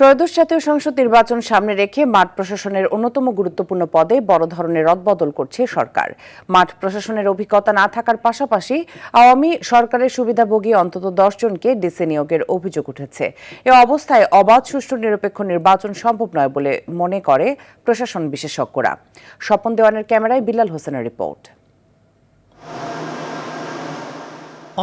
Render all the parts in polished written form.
ত্রয়োদশ জাতীয় সংসদ নির্বাচন সামনে রেখে মাঠ প্রশাসনের অন্যতম গুরুত্বপূর্ণ পদে বড় ধরনের রদবদল করছে সরকার। মাঠ প্রশাসনের অভিজ্ঞতা না থাকার পাশাপাশি আওয়ামী সরকারের সুবিধাভোগী অন্তত 10 জনকে ডিসি নিয়োগের অভিযোগ উঠেছে। এ অবস্থায় অবাধ, সুষ্ঠু, নিরপেক্ষ নির্বাচন সম্ভব নয় বলে মনে করে প্রশাসন বিশেষজ্ঞরা। স্বপন দেওয়ানের ক্যামেরায় বিল্লাল হোসেনের রিপোর্ট।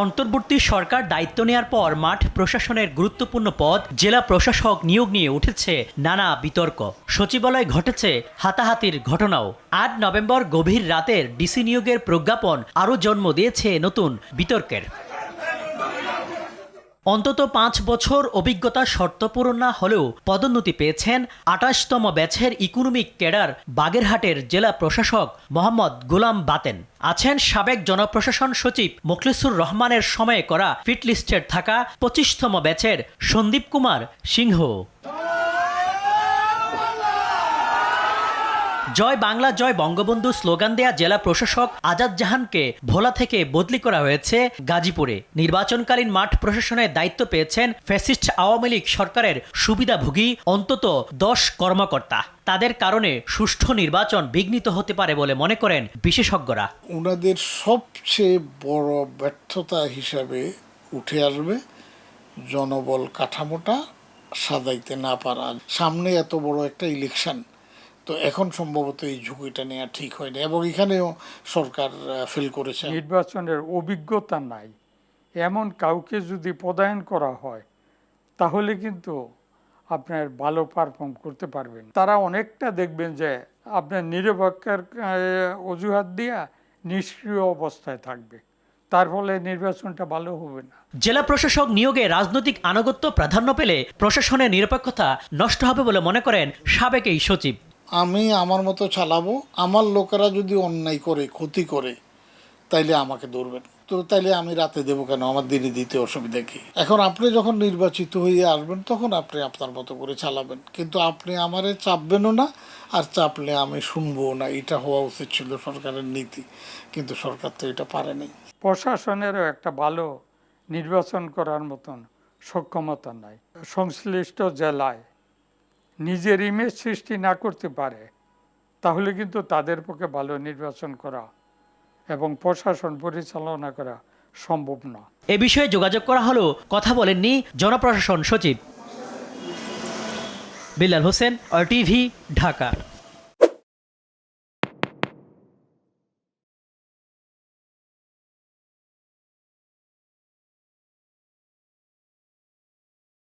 অন্তর্বর্তী সরকার দায়িত্ব নেয়ার পর মাঠ প্রশাসনের গুরুত্বপূর্ণ পদ জেলা প্রশাসক নিয়োগ নিয়ে উঠেছে নানা বিতর্ক। সচিবালয়ে ঘটেছে হাতাহাতির ঘটনাও। ৮ নভেম্বর গভীর রাতের ডিসি নিয়োগের প্রজ্ঞাপন আরও জন্ম দিয়েছে নতুন বিতর্কের। অন্তত 5 বছর অভিজ্ঞতা শর্ত পূরণ না হলেও পদোন্নতি পেয়েছেন 28তম ব্যাচের ইকোনমিক ক্যাডার বাগেরহাটের জেলা প্রশাসক মোহাম্মদ গোলাম বাতেন। আছেন সাবেক জনপ্রশাসন সচিব মোখলেছুর রহমানের সময়ে করা ফিট লিস্টের থাকা 25তম ব্যাচের সন্দীপ কুমার সিংহ। জয় বাংলা জয় বঙ্গবন্ধু স্লোগান দেয়া জেলা প্রশাসক আজাদ জাহানকে ভোলা থেকে বদলি করা হয়েছে গাজীপুরে। নির্বাচনকালীন মাঠ প্রশাসনের দায়িত্ব পেয়েছেন ফ্যাসিস্ট আওয়ামী লীগ সরকারের সুবিধাভোগী অন্তত 10 কর্মকর্তা। তাদের কারণে সুষ্ঠু নির্বাচন বিঘ্নিত হতে পারে বলে মনে করেন বিশেষজ্ঞরা। ওনাদের সবচেয়ে বড় ব্যর্থতা হিসাবে উঠে আসবে জনবল কাঠামোটা সাজাইতে না পারা। সামনে এত বড় একটা ইলেকশন, তো এখন সম্ভবত এই ঝুঁকিটা নেওয়া ঠিক হয়নি এবং এখানেও সরকার ফেল করেছে। নির্বাচনের অভিজ্ঞতা নাই এমন কাউকে যদি পদায়ন করা হয় তাহলে কিন্তু আপনার ভালো পারফর্ম করতে পারবেন। তারা অনেকটা দেখবেন যে আপনার নিরপেক্ষের অজুহাত দিয়া নিষ্ক্রিয় অবস্থায় থাকবে, তার ফলে নির্বাচনটা ভালো হবে না। জেলা প্রশাসক নিয়োগে রাজনৈতিক আনুগত্য প্রাধান্য পেলে প্রশাসনের নিরপেক্ষতা নষ্ট হবে বলে মনে করেন সাবেক এই সচিব। আমি আমার মতো চালাবো, আমার লোকেরা যদি অন্যায় করে, ক্ষতি করে, তাইলে আমাকে ধরবেন। তো তাইলে আমি রাতে দেবো কেন? আমার দিনে দিতে অসুবিধা কি? এখন আপনি যখন নির্বাচিত হয়ে আসবেন তখন আপনি আপনার মতো করে চালাবেন, কিন্তু আপনি আমারে চাপবেনও না, আর চাপলে আমি শুনবো না। এটা হওয়া উচিত ছিল সরকারের নীতি, কিন্তু সরকার তো এটা পারেনি। প্রশাসনেরও একটা ভালো নির্বাচন করার মতন সক্ষমতা নাই। সংশ্লিষ্ট জেলায় নিজের ইমেজ সৃষ্টি না করতে পারে তাহলে কিন্তু তাদের পক্ষে ভালো নির্বাচন করা এবং প্রশাসন পরিচালনা করা সম্ভব না। এ বিষয়ে যোগাযোগ করা হলেও কথা বলেননি জনপ্রশাসন সচিব। বিল্লাল হোসেন, RTV, ঢাকা।